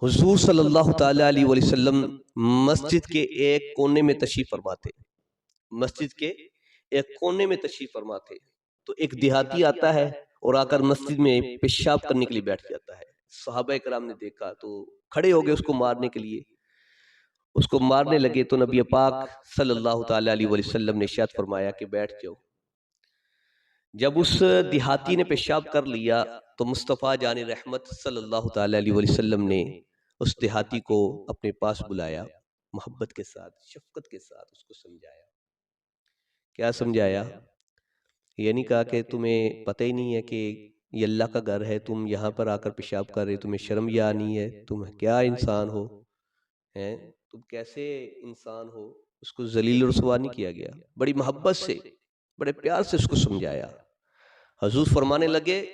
حضور صلی اللہ تعالیٰ علیہ وسلم مسجد کے ایک کونے میں تشریف فرما تھے۔ مسجد کے ایک کونے میں تشریف فرما تھے تو ایک دیہاتی آتا ہے اور آ کر مسجد میں پیشاب کرنے کے لیے بیٹھ جاتا ہے۔ صحابہ کرام نے دیکھا تو کھڑے ہو گئے اس کو مارنے کے لیے، اس کو مارنے لگے تو نبی پاک صلی اللہ تعالیٰ علیہ وسلم نے ارشاد فرمایا کہ بیٹھ جاؤ۔ جب اس دیہاتی نے پیشاب کر لیا تو مصطفیٰ جان رحمت صلی اللہ تعالیٰ علیہ وسلم نے اس دیہاتی کو اپنے پاس بلایا، محبت کے ساتھ، شفقت کے ساتھ اس کو سمجھایا۔ کیا سمجھایا؟ یہ نہیں کہا کہ تمہیں پتہ ہی نہیں ہے کہ یہ اللہ کا گھر ہے، تم یہاں پر آ کر پیشاب کر رہے، تمہیں شرم یا نہیں ہے، تم کیا انسان ہو، ہیں تم کیسے انسان ہو؟ اس کو ذلیل و رسوا نہیں کیا گیا، بڑی محبت سے، بڑے پیار سے اس کو سمجھایا۔ حضور فرمانے لگے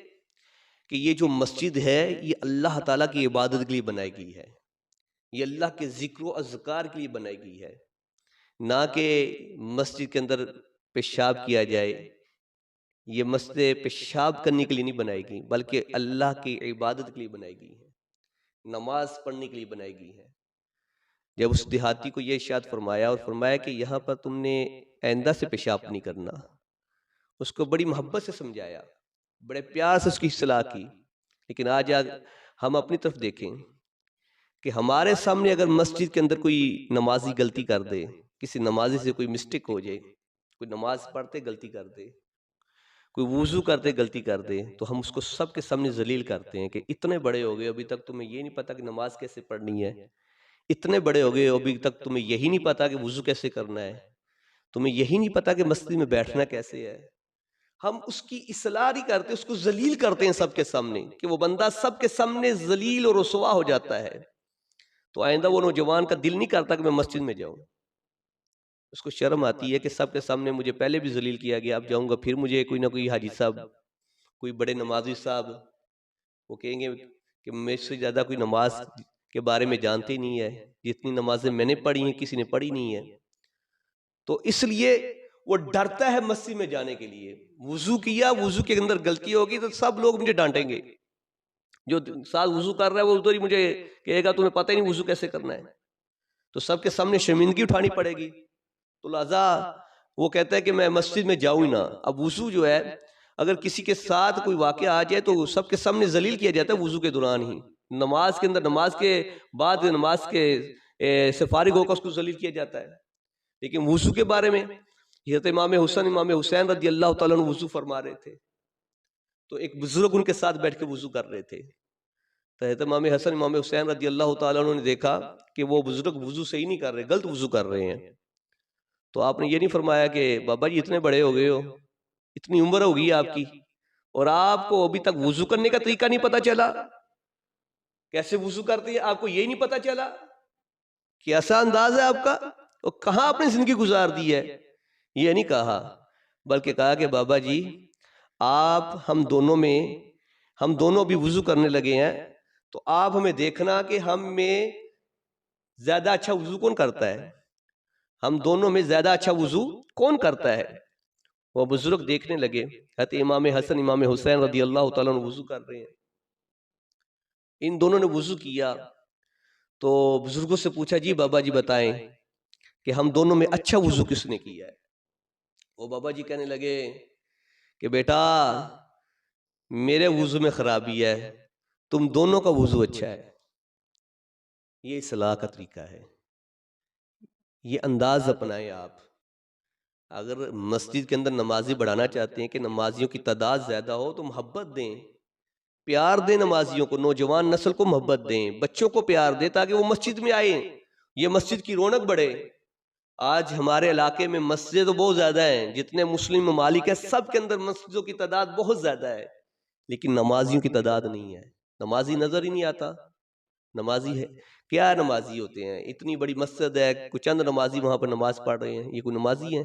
کہ یہ جو مسجد ہے یہ اللہ تعالیٰ کی عبادت کے لیے بنائی گئی ہے، یہ اللہ کے ذکر و اذکار کے لیے بنائی گئی ہے، نہ کہ مسجد کے اندر پیشاب کیا جائے۔ یہ مسجد پیشاب کرنے کے لیے نہیں بنائی گئی بلکہ اللہ کی عبادت کے لیے بنائی گئی ہے، نماز پڑھنے کے لیے بنائی گئی ہے۔ جب اس دیہاتی کو یہ ارشاد فرمایا اور فرمایا کہ یہاں پر تم نے آئندہ سے پیشاب نہیں کرنا، اس کو بڑی محبت سے سمجھایا، بڑے پیار سے اس کی اصلاح کی۔ لیکن آج ہم اپنی طرف دیکھیں کہ ہمارے سامنے اگر مسجد کے اندر کوئی نمازی غلطی کر دے، کسی نمازی سے کوئی مسٹیک ہو جائے، کوئی نماز پڑھتے غلطی کر دے، کوئی وضو کرتے غلطی کر دے، تو ہم اس کو سب کے سامنے ذلیل کرتے ہیں کہ اتنے بڑے ہو گئے ابھی تک تمہیں یہ نہیں پتا کہ نماز کیسے پڑھنی ہے، اتنے بڑے ہو گئے ابھی تک تمہیں یہی نہیں پتا کہ وضو کیسے کرنا ہے، تمہیں یہی نہیں پتا کہ مسجد میں بیٹھنا کیسے ہے۔ ہم اس کی اصلاح نہیں کرتے، اس کو ذلیل کرتے ہیں سب کے سامنے، کہ وہ بندہ سب کے سامنے ذلیل اور رسوا ہو جاتا ہے، تو آئندہ وہ نوجوان کا دل نہیں کرتا کہ میں مسجد میں جاؤں۔ اس کو شرم آتی ہے کہ سب کے سامنے مجھے پہلے بھی ذلیل کیا گیا، اب جاؤں گا پھر مجھے کوئی نہ کوئی حاجی صاحب، کوئی بڑے نمازی صاحب وہ کہیں گے کہ میں سے زیادہ کوئی نماز کے بارے میں جانتے ہی نہیں ہے، جتنی نمازیں میں نے پڑھی ہیں کسی نے پڑھی نہیں ہے۔ تو اس لیے وہ ڈرتا ہے مسجد میں جانے کے لیے۔ وضو کیا، وضو کے اندر غلطی ہوگی تو سب لوگ مجھے ڈانٹیں گے، جو ساتھ وضو کر رہا ہے وہ ادھر ہی مجھے کہے گا تمہیں پتہ ہی نہیں وضو کیسے کرنا ہے، تو سب کے سامنے شرمندگی اٹھانی پڑے گی، تو لہذا وہ کہتا ہے کہ میں مسجد میں جاؤں ہی نہ۔ اب وضو جو ہے اگر کسی کے ساتھ کوئی واقعہ آ جائے تو سب کے سامنے ذلیل کیا جاتا ہے وضو کے دوران ہی، نماز کے اندر، نماز کے بعد، نماز کے سے فارغ ہو کر اس کو ذلیل کیا جاتا ہے۔ لیکن وضو کے بارے میں حضرت امام حسین رضی اللہ تعالیٰ عنہ وضو فرما رہے تھے تو ایک بزرگ ان کے ساتھ بیٹھ کے وضو کر رہے تھے، تو حضرت امام حسین رضی اللہ تعالیٰ عنہ نے دیکھا کہ وہ بزرگ وضو صحیح نہیں کر رہے، غلط وضو کر رہے ہیں، تو آپ نے یہ نہیں فرمایا کہ بابا جی اتنے بڑے ہو گئے ہو، اتنی عمر ہو گئی آپ کی اور آپ کو ابھی تک وضو کرنے کا طریقہ نہیں پتا چلا، کیسے وضو کرتے ہیں آپ کو یہ نہیں پتا چلا، کیسا انداز ہے آپ کا، اور کہاں آپ نے زندگی گزار دی ہے۔ یہ نہیں کہا بلکہ کہا کہ بابا جی آپ ہم دونوں بھی وضو کرنے لگے ہیں، تو آپ ہمیں دیکھنا کہ ہم میں زیادہ اچھا وضو کون کرتا ہے، ہم دونوں میں زیادہ اچھا وضو کون کرتا ہے۔ وہ بزرگ دیکھنے لگے، حضرت امام حسن امام حسین رضی اللہ تعالیٰ عنہ وضو کر رہے ہیں، ان دونوں نے وضو کیا تو بزرگوں سے پوچھا جی بابا جی بتائیں کہ ہم دونوں میں اچھا وضو کس نے کیا ہے۔ وہ بابا جی کہنے لگے کہ بیٹا میرے وضو میں خرابی ہے، تم دونوں کا وضو اچھا ہے۔ یہ اصلاح کا طریقہ ہے، یہ انداز اپنائیں۔ آپ اگر مسجد کے اندر نمازی بڑھانا چاہتے ہیں کہ نمازیوں کی تعداد زیادہ ہو تو محبت دیں، پیار دیں، نمازیوں کو، نوجوان نسل کو محبت دیں، بچوں کو پیار دیں تاکہ وہ مسجد میں آئیں، یہ مسجد کی رونق بڑھے۔ آج ہمارے علاقے میں مسجد بہت زیادہ ہیں، جتنے مسلم ممالک ہیں سب کے اندر مسجدوں کی تعداد بہت زیادہ ہے، لیکن نمازیوں کی تعداد نہیں ہے، نمازی نظر ہی نہیں آتا۔ نمازی ہے کیا، نمازی ہوتے ہیں، اتنی بڑی مسجد ہے، کچھ چند نمازی وہاں پر نماز پڑھ رہے ہیں، یہ کوئی نمازی ہیں؟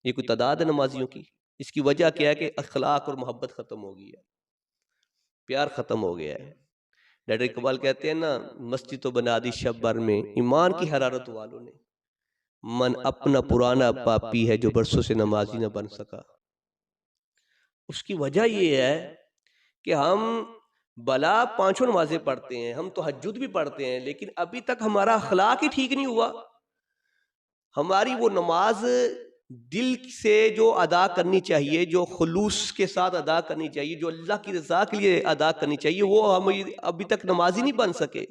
یہ کوئی تعداد ہے نمازیوں کی؟ اس کی وجہ کیا ہے کہ اخلاق اور محبت ختم ہو گئی ہے، پیار ختم ہو گیا ہے۔ ڈاکٹر اقبال کہتے ہیں نا، مسجد تو بنا دی شب بھر میں ایمان کی حرارت والوں نے، من اپنا پرانا پاپی ہے جو برسوں سے نمازی نہ بن سکا۔ اس کی وجہ یہ ہے کہ ہم بلا پانچوں نمازیں پڑھتے ہیں، ہم تہجد بھی پڑھتے ہیں، لیکن ابھی تک ہمارا اخلاق ہی ٹھیک نہیں ہوا. ہماری وہ نماز دل سے جو ادا کرنی چاہیے، جو خلوص کے ساتھ ادا کرنی چاہیے، جو اللہ کی رضا کے لیے ادا کرنی چاہیے، وہ ہم ابھی تک نمازی نہیں بن سکے.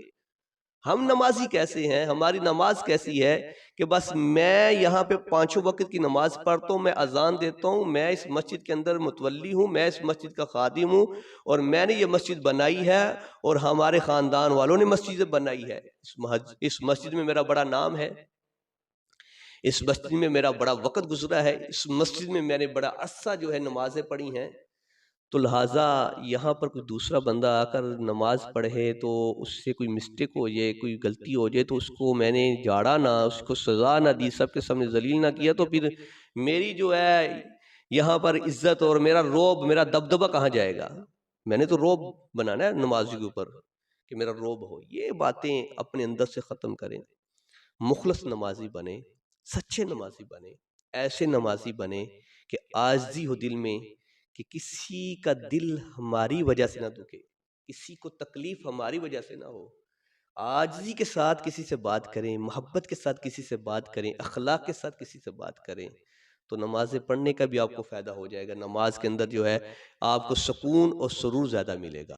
ہم نمازی کیسے ہیں؟ ہماری نماز کیسی ہے کہ بس میں یہاں پہ پانچوں وقت کی نماز پڑھتا ہوں، میں اذان دیتا ہوں، میں اس مسجد کے اندر متولی ہوں، میں اس مسجد کا خادم ہوں، اور میں نے یہ مسجد بنائی ہے، اور ہمارے خاندان والوں نے مسجد بنائی ہے. اس مسجد میں میرا بڑا نام ہے، اس مسجد میں میرا بڑا وقت گزرا ہے، اس مسجد میں میں نے بڑا عرصہ جو ہے نمازیں پڑھی ہیں. تو لہٰذا یہاں پر کوئی دوسرا بندہ آ کر نماز پڑھے تو اس سے کوئی مسٹیک ہو جائے، کوئی غلطی ہو جائے، تو اس کو میں نے جھاڑا نہ، اس کو سزا نہ دی، سب کے سامنے ذلیل نہ کیا، تو پھر میری جو ہے یہاں پر عزت اور میرا روب، میرا دبدبہ کہاں جائے گا؟ میں نے تو روب بنانا ہے نمازی کے اوپر کہ میرا روب ہو. یہ باتیں اپنے اندر سے ختم کریں، مخلص نمازی بنے، سچے نمازی بنے، ایسے نمازی بنے کہ عاجزی ہو دل میں، کہ کسی کا دل ہماری وجہ سے نہ دکھے، کسی کو تکلیف ہماری وجہ سے نہ ہو. عاجزی کے ساتھ کسی سے بات کریں، محبت کے ساتھ کسی سے بات کریں، اخلاق کے ساتھ کسی سے بات کریں، تو نمازیں پڑھنے کا بھی آپ کو فائدہ ہو جائے گا. نماز کے اندر جو ہے آپ کو سکون اور سرور زیادہ ملے گا.